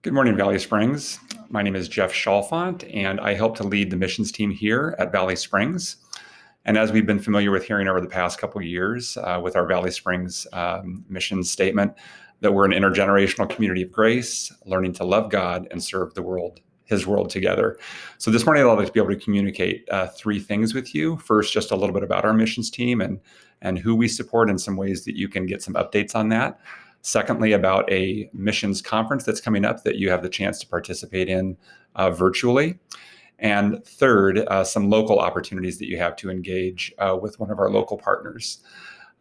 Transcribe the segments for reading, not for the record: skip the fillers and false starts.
Good morning, Valley Springs. My name is Jeff Chalfant, and I help to lead the missions team here at Valley Springs. And as we've been familiar with hearing over the past couple of years with our Valley Springs mission statement, that we're an intergenerational community of grace, learning to love God and serve the world, His world together. So this morning, I'd like to be able to communicate three things with you. First, just a little bit about our missions team and who we support and some ways that you can get some updates on that. Secondly, about a missions conference that's coming up that you have the chance to participate in virtually. And third, some local opportunities that you have to engage with one of our local partners.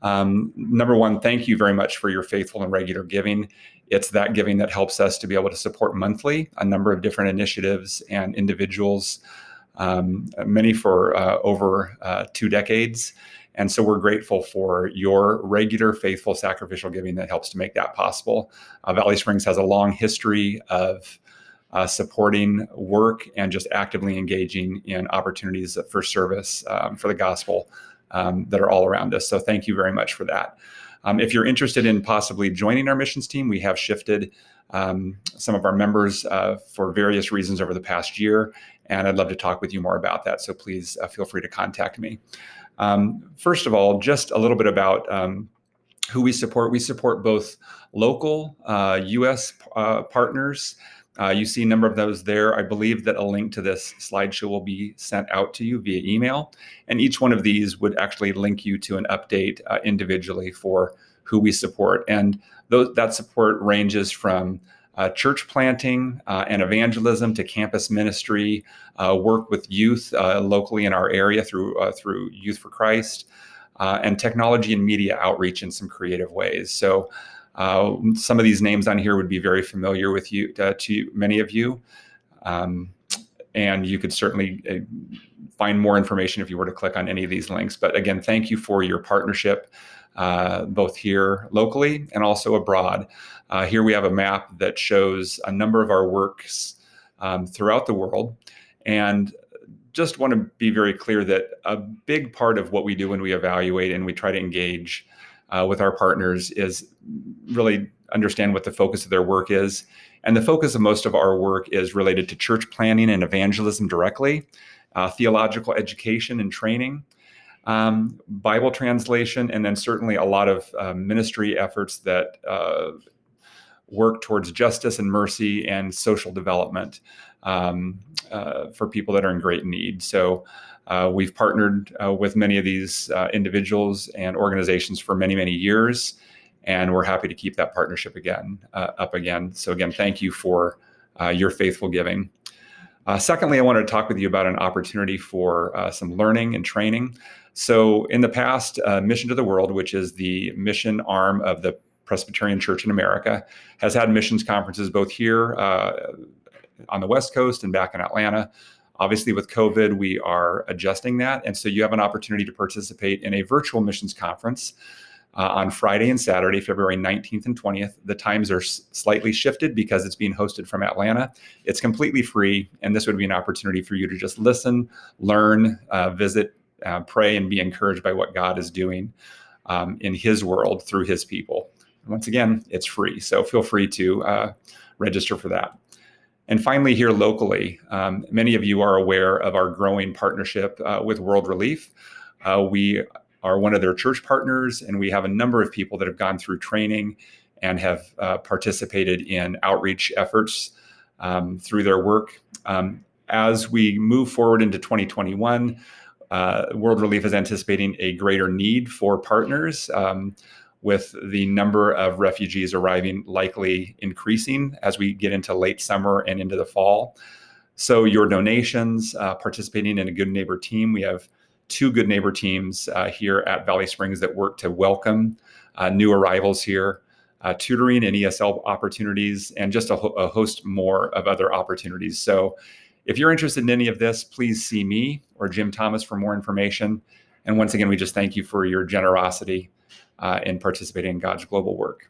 Number one, thank you very much for your faithful and regular giving. It's that giving that helps us to be able to support monthly a number of different initiatives and individuals, many for over 2 decades. And so we're grateful for your regular, faithful, sacrificial giving that helps to make that possible. Valley Springs has a long history of supporting work and just actively engaging in opportunities for service for the gospel that are all around us. So thank you very much for that. If you're interested in possibly joining our missions team, we have shifted some of our members for various reasons over the past year, and I'd love to talk with you more about that. So please feel free to contact me. First of all, just a little bit about who we support. We support both local U.S. partners. You see a number of those there. I believe that a link to this slideshow will be sent out to you via email. And each one of these would actually link you to an update individually for who we support. And that support ranges from church planting and evangelism to campus ministry, work with youth locally in our area through Youth for Christ, and technology and media outreach in some creative ways. So some of these names on here would be very familiar with you, to many of you. And you could certainly find more information if you were to click on any of these links. But again, thank you for your partnership, both here locally and also abroad. Here we have a map that shows a number of our works throughout the world. And just want to be very clear that a big part of what we do when we evaluate and we try to engage with our partners is really understand what the focus of their work is. And the focus of most of our work is related to church planning and evangelism directly, theological education and training, Bible translation, and then certainly a lot of ministry efforts that work towards justice and mercy and social development for people that are in great need. So we've partnered with many of these individuals and organizations for many, many years, and we're happy to keep that partnership up again. So again, thank you for your faithful giving. Secondly, I wanted to talk with you about an opportunity for some learning and training. So in the past, Mission to the World, which is the mission arm of the Presbyterian Church in America, has had missions conferences both here on the West Coast and back in Atlanta. Obviously, with COVID, we are adjusting that. And so you have an opportunity to participate in a virtual missions conference on Friday and Saturday, February 19th and 20th. The times are slightly shifted because it's being hosted from Atlanta. It's completely free, and this would be an opportunity for you to just listen, learn, visit, pray, and be encouraged by what God is doing in His world through His people. And once again, it's free, so feel free to register for that. And finally, here locally, many of you are aware of our growing partnership with World Relief. We are one of their church partners, and we have a number of people that have gone through training and have participated in outreach efforts through their work. As we move forward into 2021, World Relief is anticipating a greater need for partners, with the number of refugees arriving likely increasing as we get into late summer and into the fall. So your donations, participating in a Good Neighbor team. We have 2 Good Neighbor teams here at Valley Springs that work to welcome new arrivals here, tutoring and ESL opportunities, and just a host more of other opportunities. So if you're interested in any of this, please see me or Jim Thomas for more information. And once again, we just thank you for your generosity in participating in God's global work.